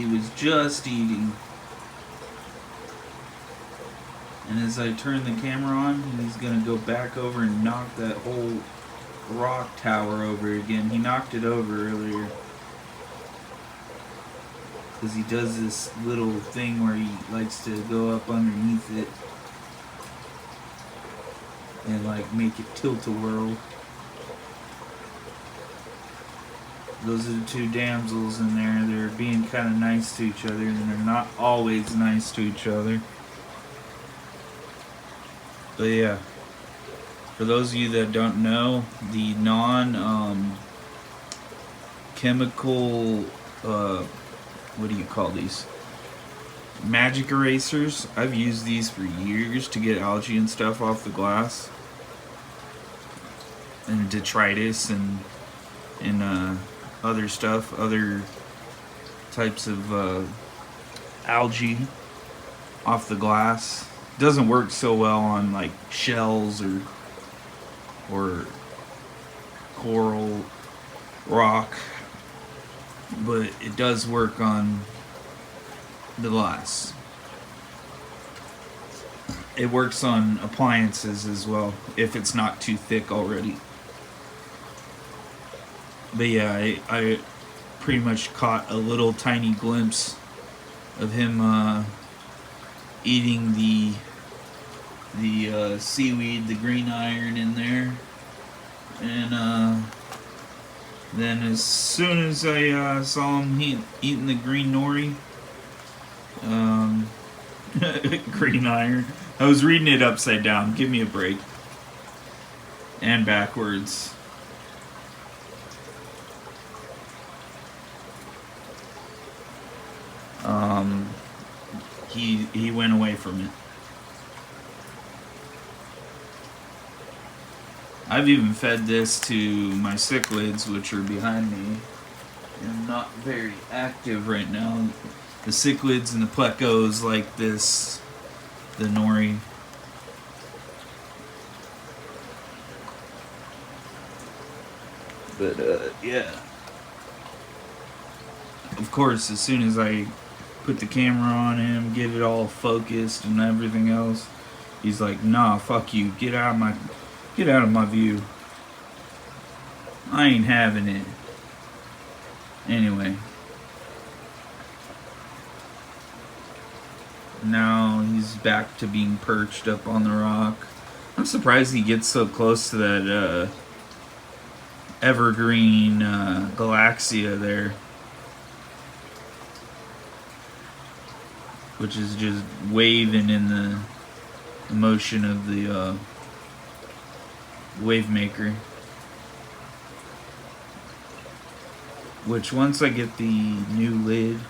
He was just eating. And as I turn the camera on, he's gonna go back over and knock that whole rock tower over again. He knocked it over earlier. Because he does this little thing where he likes to go up underneath it and like make it tilt-a-whirl. Those are the two damsels in there. They're being kind of nice to each other, and they're not always nice to each other. But yeah, for those of you that don't know, the non-chemical, what do you call these? Magic erasers. I've used these for years to get algae and stuff off the glass. And detritus and other stuff, other types of algae off the glass. Doesn't work so well on like shells or coral rock, but it does work on the glass. It works on appliances as well if it's not too thick already. But yeah, I pretty much caught a little tiny glimpse of him eating the seaweed, the green iron in there. And then as soon as I saw him eating the green nori, green iron, I was reading it upside down. Give me a break. And backwards. He went away from it. I've even fed this to my cichlids, which are behind me, and not very active right now. The cichlids and the plecos like this, the nori. But yeah. Of course, as soon as I put the camera on him, get it all focused and everything else, he's like, "Nah, fuck you. Get out of my view. I ain't having it." Anyway. Now he's back to being perched up on the rock. I'm surprised he gets so close to that evergreen galaxia there, which is just waving in the motion of the wave maker. Which once I get the new lid,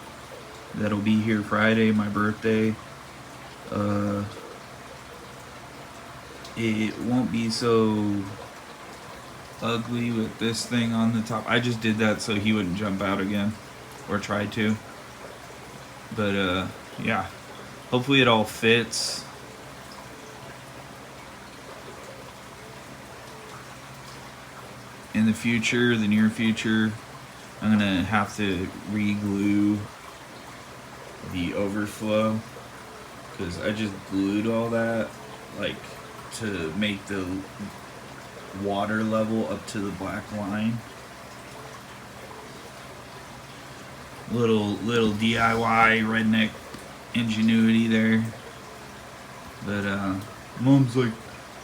that'll be here Friday, my birthday, it won't be so ugly with this thing on the top. I just did that so he wouldn't jump out again, or try to. But yeah, hopefully it all fits. In the future, the near future, I'm gonna have to re-glue the overflow, because I just glued all that like to make the water level up to the black line. Little DIY redneck ingenuity there. But Mom's like,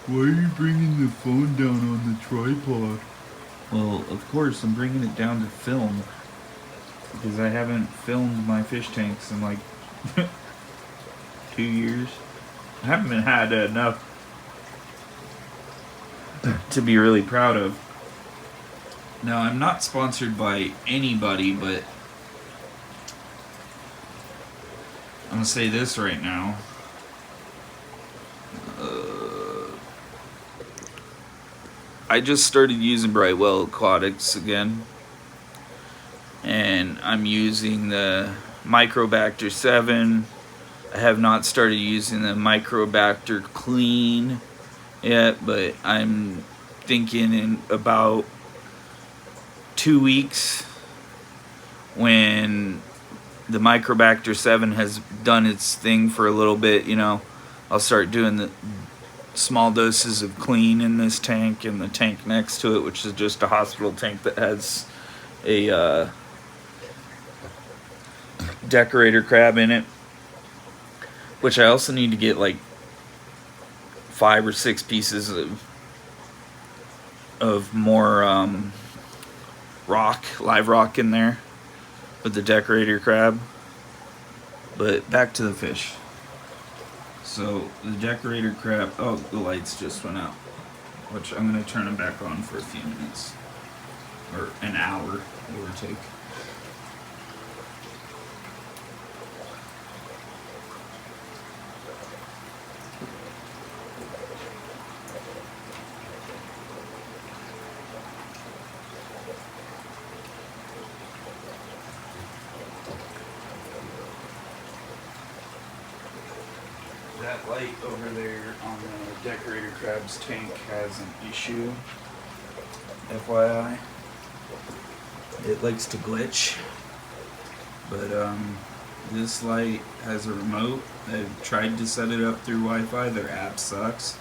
"Why are you bringing the phone down on the tripod?" Well, of course I'm bringing it down to film, because I haven't filmed my fish tanks in like 2 years. I haven't had enough to be really proud of. Now, I'm not sponsored by anybody, but I'm gonna say this right now. I just started using Brightwell Aquatics again, and I'm using the Microbacter 7. I have not started using the Microbacter Clean yet, but I'm thinking in about 2 weeks, when the Microbacter 7 has done its thing for a little bit, you know, I'll start doing the small doses of clean in this tank and the tank next to it, which is just a hospital tank that has a decorator crab in it, which I also need to get like 5 or 6 pieces of more live rock in there with the decorator crab. But back to the fish. So the decorator crab, oh, the lights just went out, which I'm going to turn them back on for a few minutes, or an hour, give or take. That light over there on the decorator crab's tank has an issue, FYI. It likes to glitch, but this light has a remote. I've tried to set it up through Wi-Fi. Their app sucks.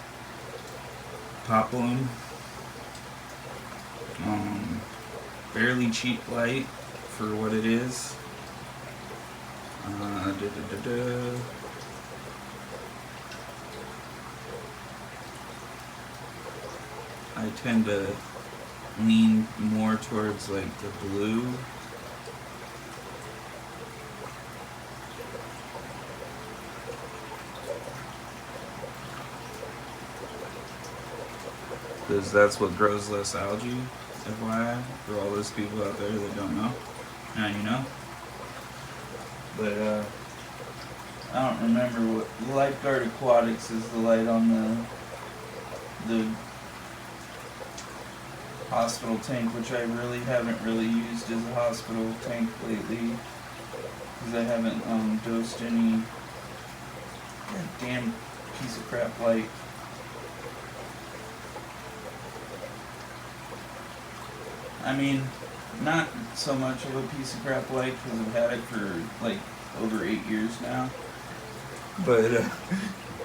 Poploom. Fairly cheap light for what it is. I tend to lean more towards like the blue. Because that's what grows less algae, FYI, for all those people out there that don't know. Now you know. But I don't remember what Lifeguard Aquatics is, the light on the hospital tank, which I really haven't used as a hospital tank lately, because I haven't dosed any damn piece of crap light. I mean, not so much of a piece of crap light, because I've had it for like over 8 years now, but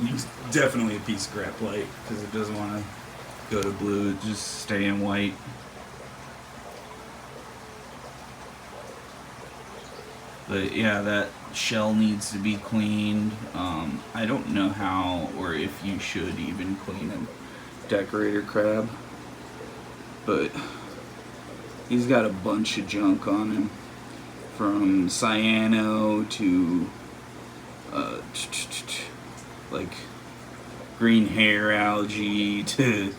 it's definitely a piece of crap light, because it doesn't want to go to blue, just stay in white. But yeah, that shell needs to be cleaned. I don't know how or if you should even clean a decorator crab, but he's got a bunch of junk on him, from cyano to like green hair algae to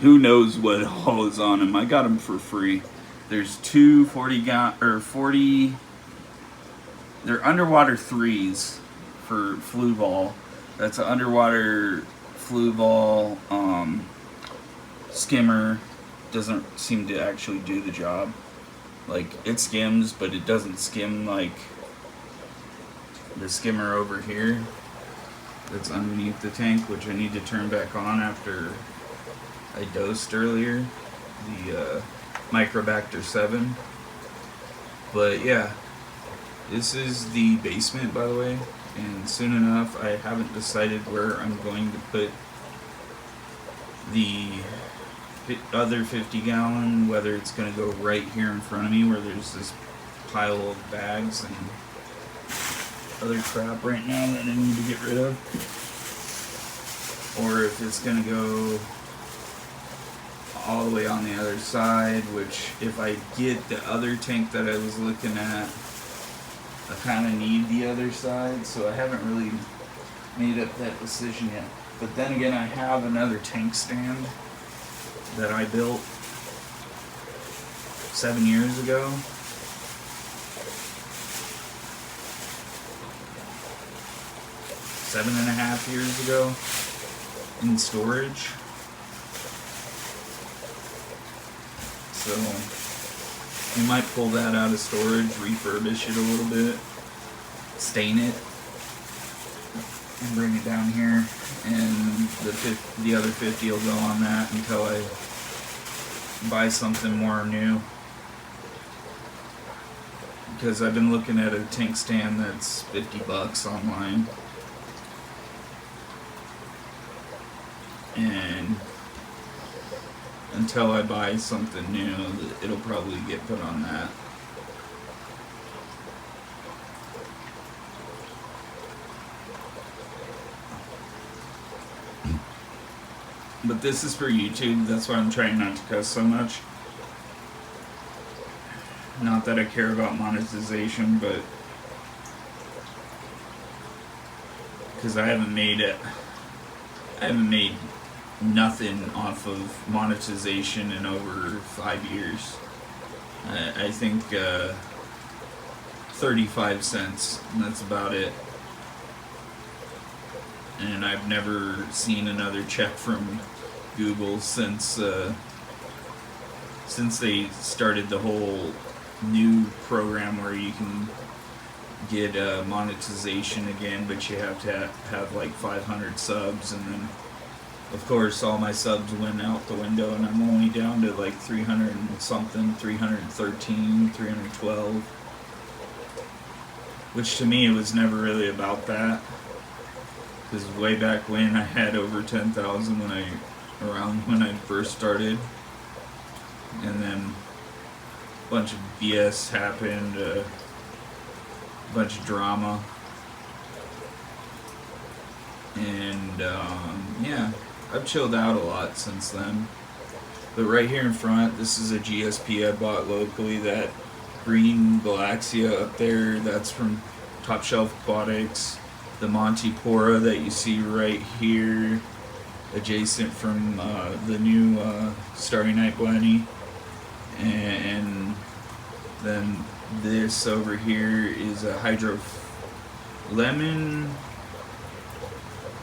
who knows what all is on him. I got him for free. There's two 40. They're underwater 3s for Fluval. That's an underwater Fluval skimmer. Doesn't seem to actually do the job. Like, it skims, but it doesn't skim like the skimmer over here that's underneath the tank, which I need to turn back on after I dosed earlier, the Microbacter 7. But yeah, this is the basement, by the way, and soon enough, I haven't decided where I'm going to put the other 50-gallon, whether it's going to go right here in front of me where there's this pile of bags and other crap right now that I need to get rid of, or if it's going to go all the way on the other side, which if I get the other tank that I was looking at, I kind of need the other side, so I haven't really made up that decision yet. But then again, I have another tank stand that I built 7 years ago. Seven and a half years ago in storage. So you might pull that out of storage, refurbish it a little bit, stain it, and bring it down here, and the other 50 will go on that until I buy something more new. because I've been looking at a tank stand that's $50 online, and until I buy something new, it'll probably get put on that. But this is for YouTube, that's why I'm trying not to cuss so much. Not that I care about monetization, but because I haven't made nothing off of monetization in over 5 years. I think 35 cents, and that's about it. And I've never seen another check from Google since they started the whole new program where you can get monetization again, but you have to have like 500 subs, and then of course all my subs went out the window, and I'm only down to like 300 and something, 313, 312, which to me it was never really about that, because way back when I had over 10,000 around when I first started, and then a bunch of BS happened, a bunch of drama, and yeah, I've chilled out a lot since then. But right here in front, this is a GSP I bought locally. That green Galaxia up there, that's from Top Shelf Aquatics. The Montipora that you see right here, adjacent from the new Starry Night Blenny. And then this over here is a Lemon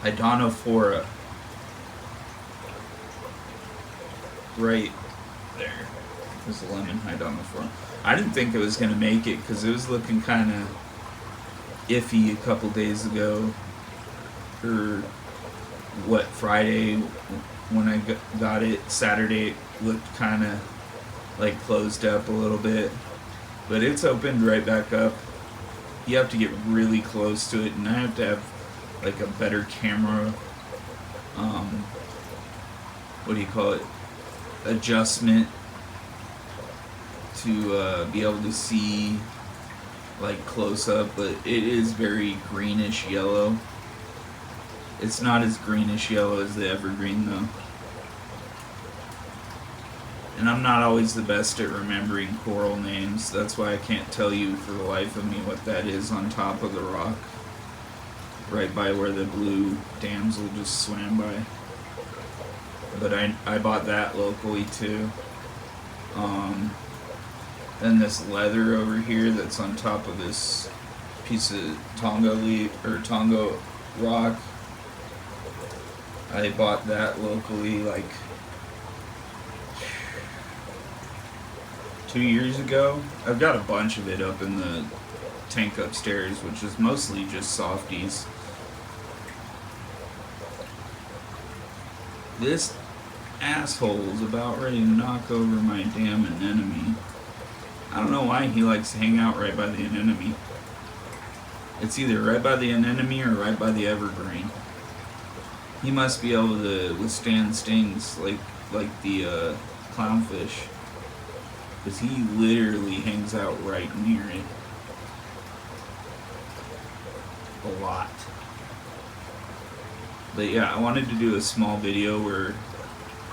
Hydonophora. Right there. There's a lemon Hydonophora. I didn't think it was going to make it because it was looking kind of iffy a couple days ago, or Friday when I got it. Saturday it looked kind of like closed up a little bit, but it's opened right back up. You have to get really close to it, and I have to have like a better camera, what do you call it, adjustment to be able to see like close up, but it is very greenish yellow. It's not as greenish yellow as the evergreen though. And I'm not always the best at remembering coral names. That's why I can't tell you for the life of me what that is on top of the rock, right by where the blue damsel just swam by. But I bought that locally too. Then this leather over here that's on top of this piece of Tonga rock. I bought that locally like 2 years ago. I've got a bunch of it up in the tank upstairs, which is mostly just softies. This asshole's about ready to knock over my damn anemone. I don't know why he likes to hang out right by the anemone. It's either right by the anemone or right by the evergreen. He must be able to withstand stings like the clownfish, because he literally hangs out right near it a lot. But yeah, I wanted to do a small video where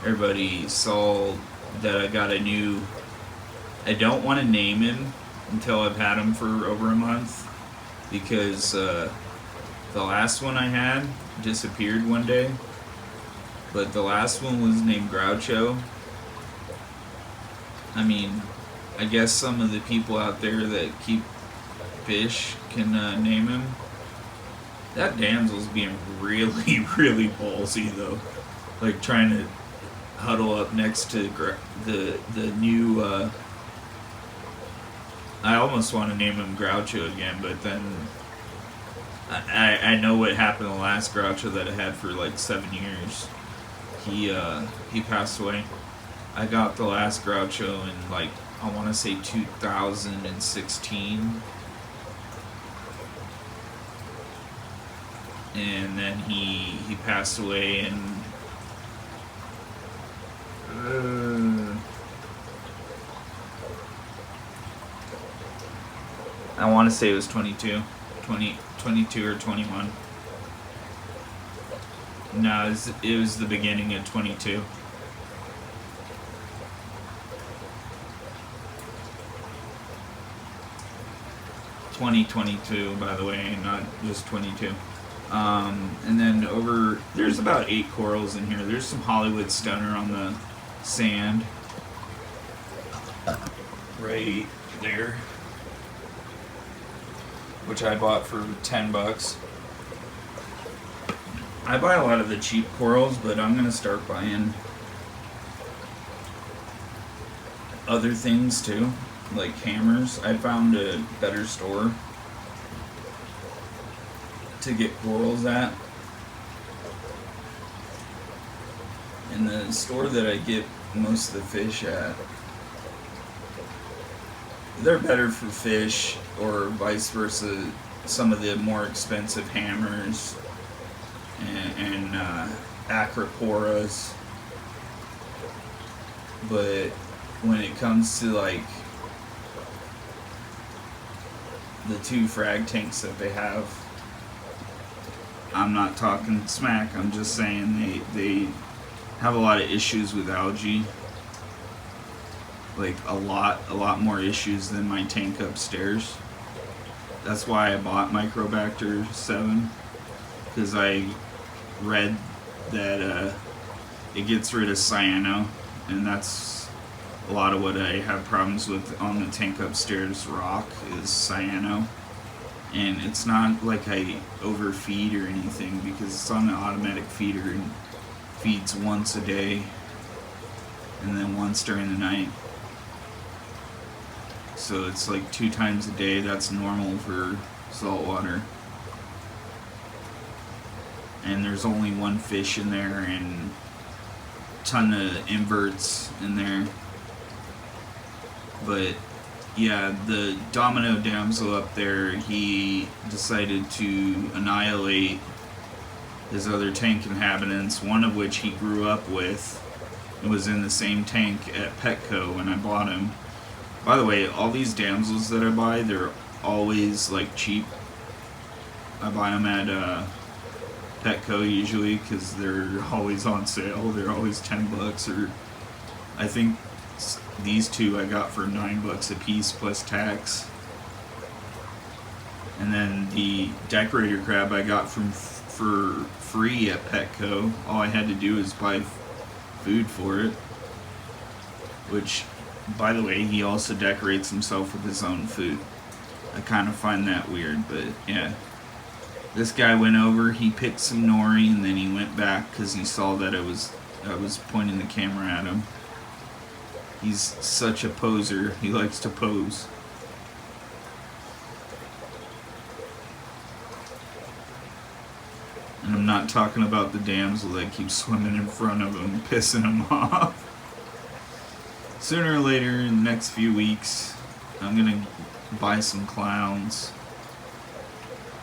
everybody saw that I got a new... I don't want to name him until I've had him for over a month, because the last one I had disappeared one day. But the last one was named Groucho. I mean, I guess some of the people out there that keep fish can name him. That damsel's being really, really ballsy though. Like trying to huddle up next to the new... I almost want to name him Groucho again, but then I know what happened to the last Groucho that I had for like 7 years. He passed away. I got the last Groucho in like I want to say 2016. And then he passed away in I want to say it was 22 or 21. No, it was the beginning of 22. (2022), by the way, not just 22. And then there's about 8 corals in here. There's some Hollywood Stunner on the sand. Right there. Which I bought for $10. I buy a lot of the cheap corals, but I'm going to start buying other things too, like hammers. I found a better store to get corals at. And the store that I get most of the fish at, they're better for fish, or vice versa. Some of the more expensive hammers and acroporas. But when it comes to like the 2 frag tanks that they have, I'm not talking smack, I'm just saying they have a lot of issues with algae. Like a lot more issues than my tank upstairs. That's why I bought Microbacter 7, because I read that it gets rid of cyano, and that's a lot of what I have problems with on the tank upstairs rock is cyano. And it's not like I overfeed or anything, because it's on an automatic feeder and feeds once a day and then once during the night. So it's like 2 times a day. That's normal for saltwater. And there's only 1 fish in there and a ton of inverts in there. But yeah, the Domino Damsel up there, he decided to annihilate his other tank inhabitants, one of which he grew up with. It was in the same tank at Petco when I bought him. By the way, all these damsels that I buy, they're always like cheap. I buy them at Petco usually because they're always on sale. They're always $10, or I think these 2 I got for $9 a piece plus tax. And then the decorator crab I got for free at Petco. All I had to do is buy food for it, which, by the way, he also decorates himself with his own food. I kind of find that weird, but yeah. This guy went over, he picked some nori, and then he went back because he saw that I was pointing the camera at him. He's such a poser. He likes to pose. And I'm not talking about the damsel that keeps swimming in front of him, pissing him off. Sooner or later, in the next few weeks, I'm gonna buy some clowns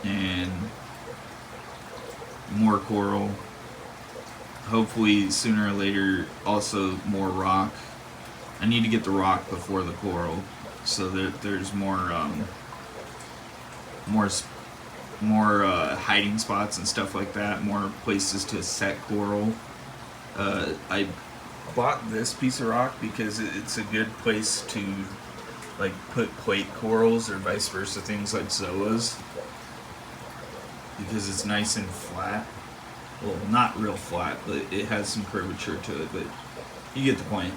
and more coral. Hopefully, sooner or later, also more rock. I need to get the rock before the coral, so that there's more hiding spots and stuff like that. More places to set coral. I bought this piece of rock because it's a good place to like put plate corals, or vice versa, things like zoas, because it's nice and flat. Well, not real flat, but it has some curvature to it, but you get the point.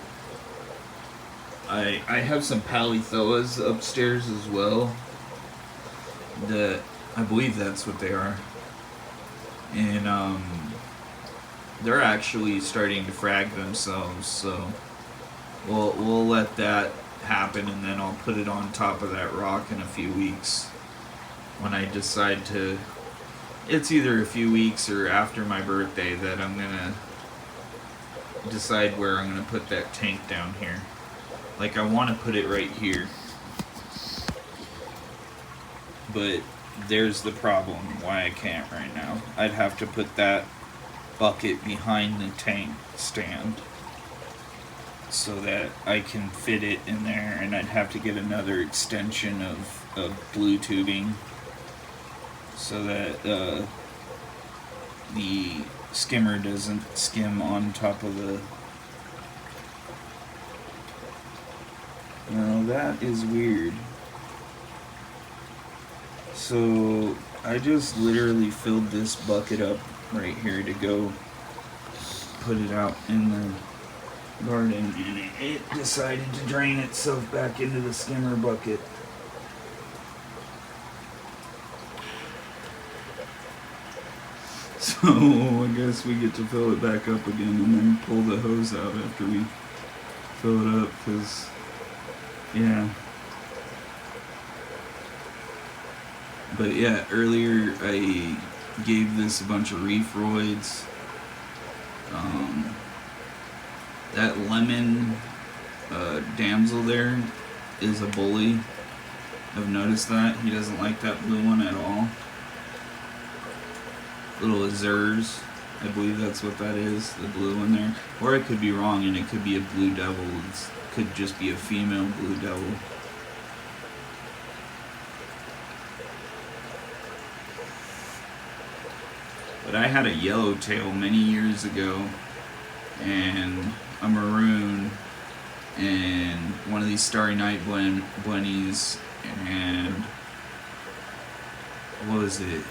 I have some palithoas upstairs as well. I believe that's what they are. And they're actually starting to frag themselves, so we'll let that happen, and then I'll put it on top of that rock in a few weeks when I decide to. It's either a few weeks or after my birthday that I'm gonna decide where I'm gonna put that tank down here. Like, I want to put it right here. But there's the problem why I can't right now. I'd have to put that bucket behind the tank stand so that I can fit it in there, and I'd have to get another extension of blue tubing so that the skimmer doesn't skim on top of the... Now that is weird. So I just literally filled this bucket up right here to go put it out in the garden, and it decided to drain itself back into the skimmer bucket. So I guess we get to fill it back up again and then pull the hose out after we fill it up, because, yeah. But yeah, earlier I gave this a bunch of reef roids. That lemon damsel there is a bully. I've noticed that. He doesn't like that blue one at all. Little azures, I believe that's what that is, the blue one there. Or I could be wrong and it could be a blue devil. It could just be a female blue devil. But I had a yellowtail many years ago, and a maroon, and one of these Starry Night bunnies, and what was it?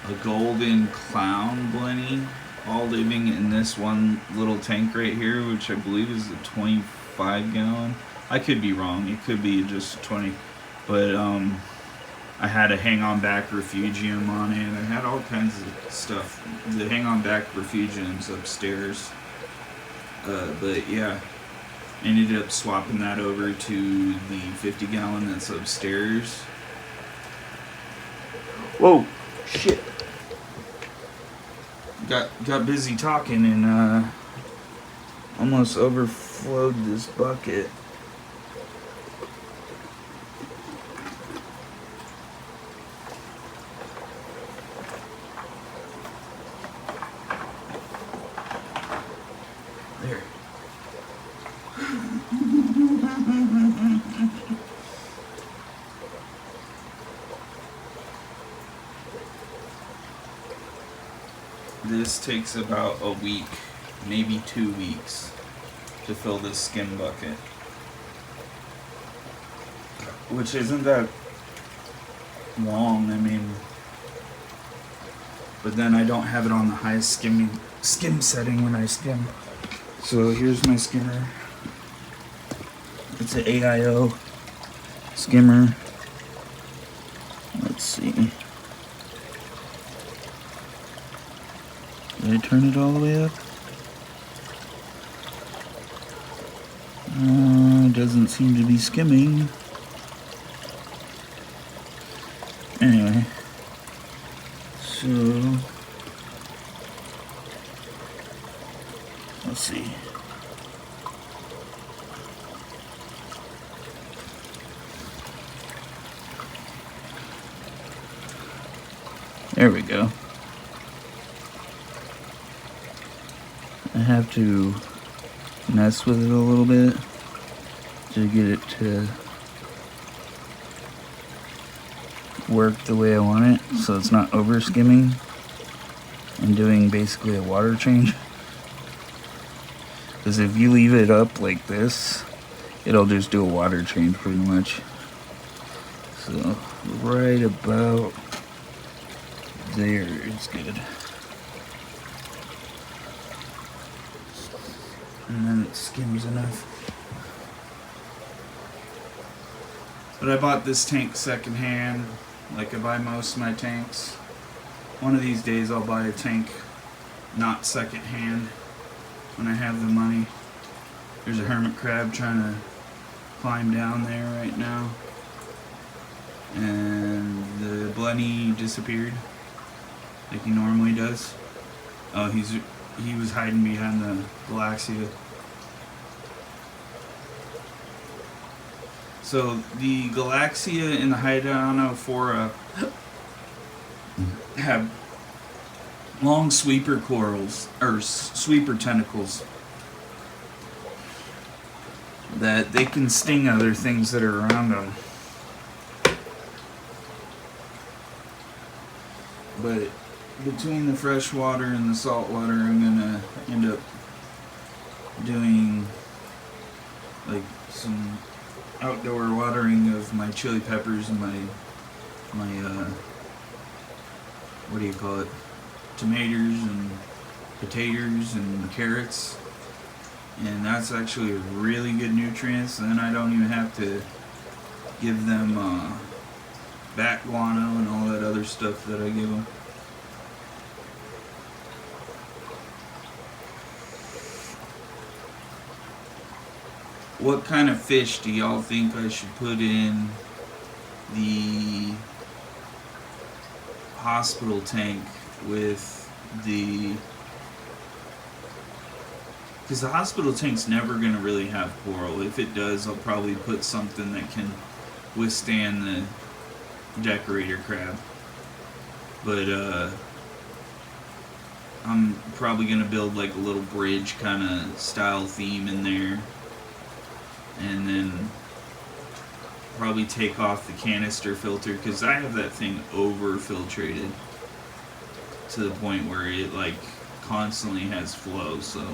A golden clown bunny, all living in this one little tank right here, which I believe is a 25 gallon. I could be wrong, it could be just 20, but I had a hang-on back refugium on it. I had all kinds of stuff. The hang-on back refugium's upstairs. But yeah, ended up swapping that over to the 50 gallon that's upstairs. Whoa, shit. Got busy talking and almost overflowed this bucket. There. This takes about a week, maybe 2 weeks, to fill this skim bucket. Which isn't that long, I mean, but then I don't have it on the highest skim setting when I skim. So here's my skimmer. It's an AIO skimmer. Let's see. Did I turn it all the way up? Doesn't seem to be skimming. Anyway, so let's see. There we go. I have to mess with it a little bit to get it to work the way I want it, so it's not over skimming and doing basically a water change. Because if you leave it up like this, it'll just do a water change pretty much. So right about there is good. And then it skims enough. But I bought this tank secondhand, like I buy most of my tanks. One of these days I'll buy a tank not secondhand when I have the money. There's a hermit crab trying to climb down there right now. And the bunny disappeared, like he normally does. Oh, he was hiding behind the Galaxia. So the Galaxia and the Hydanophora have long sweeper corals, or sweeper tentacles, that they can sting other things that are around them. But between the fresh water and the salt water, I'm gonna end up doing like some outdoor watering of my chili peppers and my what do you call it, tomatoes and potatoes and carrots, and that's actually a really good nutrients. Then I don't even have to give them bat guano and all that other stuff that I give them. What kind of fish do y'all think I should put in the hospital tank with the... Because the hospital tank's never going to really have coral. If it does, I'll probably put something that can withstand the decorator crab. But I'm probably going to build like a little bridge kind of style theme in there. And then probably take off the canister filter, because I have that thing over filtrated to the point where it like constantly has flow. So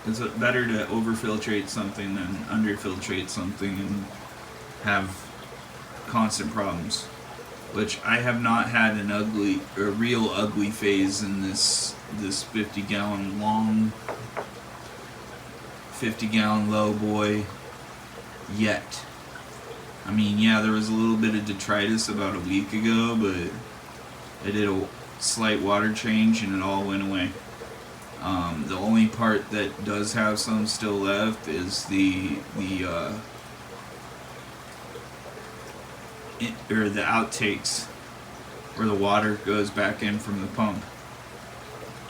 it's better to over filtrate something than under filtrate something and have constant problems, which I have not had a real ugly phase in this 50-gallon long 50-gallon lowboy yet. I mean, yeah, there was a little bit of detritus about a week ago, but I did a slight water change and it all went away. The only part that does have some still left is the outtakes, where the water goes back in from the pump.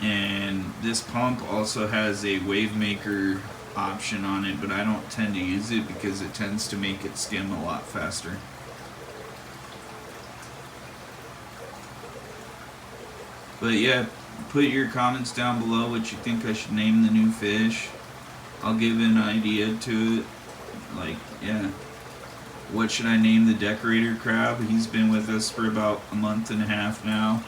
And this pump also has a wave maker option on it, but I don't tend to use it because it tends to make it skim a lot faster. But yeah, put your comments down below what you think I should name the new fish. I'll give an idea to it. Like, yeah, what should I name the decorator crab? He's been with us for about a month and a half now.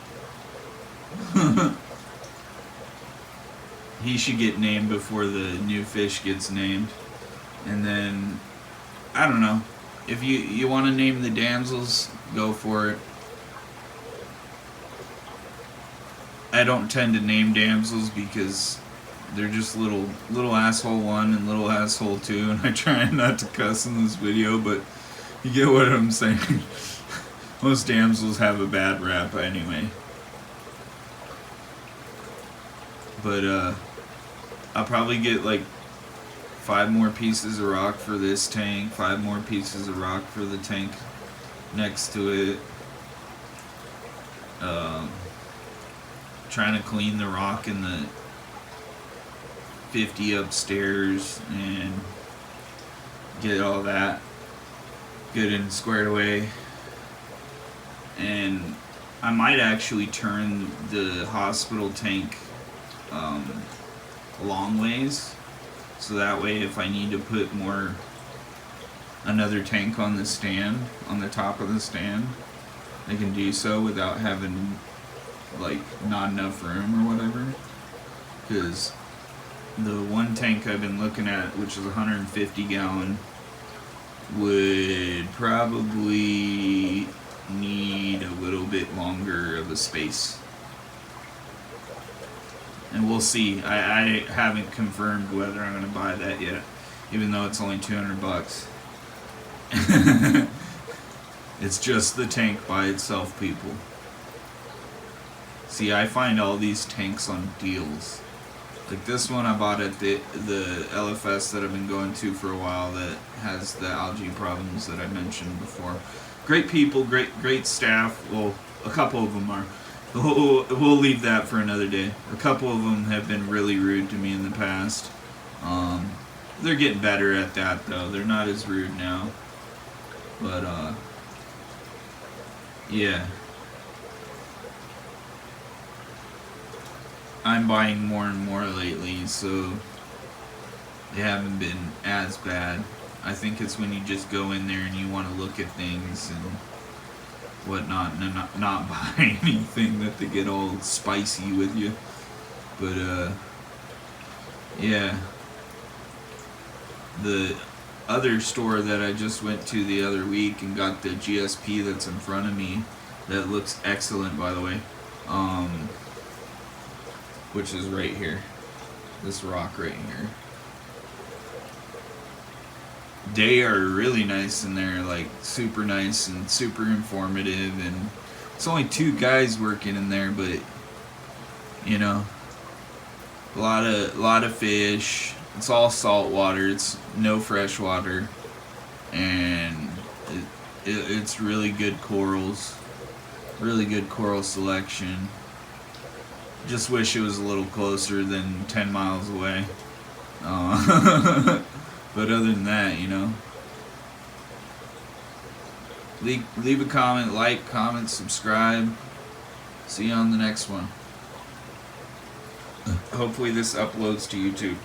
He should get named before the new fish gets named. And then, I don't know, if you want to name the damsels, go for it. I don't tend to name damsels because they're just little asshole 1 and little asshole 2, and I try not to cuss in this video, but you get what I'm saying. Most damsels have a bad rap anyway. But I'll probably get like 5 more pieces of rock for this tank, 5 more pieces of rock for the tank next to it. Trying to clean the rock in the 50 upstairs and get all that good and squared away. And I might actually turn the hospital tank long ways, so that way if I need to put another tank on the stand, on the top of the stand, I can do so without having like not enough room or whatever. Because the one tank I've been looking at, which is 150 gallon, would probably need a little bit longer of a space. And we'll see. I haven't confirmed whether I'm going to buy that yet, even though it's only $200. It's just the tank by itself, people. See, I find all these tanks on deals. Like this one I bought at the LFS that I've been going to for a while, that has the algae problems that I mentioned before. Great people, great staff. Well, a couple of them are. We'll leave that for another day. A couple of them have been really rude to me in the past. They're getting better at that though. They're not as rude now. But yeah. I'm buying more and more lately, so they haven't been as bad. I think it's when you just go in there and you want to look at things and whatnot, and not buy anything that they get all spicy with you. But yeah. The other store that I just went to the other week and got the GSP that's in front of me, that looks excellent, by the way, which is right here, this rock right here. They are really nice in there, like super nice and super informative, and it's only 2 guys working in there, but you know, a lot of fish. It's all salt water. It's no fresh water, and it's really good corals. Really good coral selection. Just wish it was a little closer than 10 miles away. But other than that, you know, leave a comment, like, comment, subscribe. See you on the next one. Hopefully this uploads to YouTube.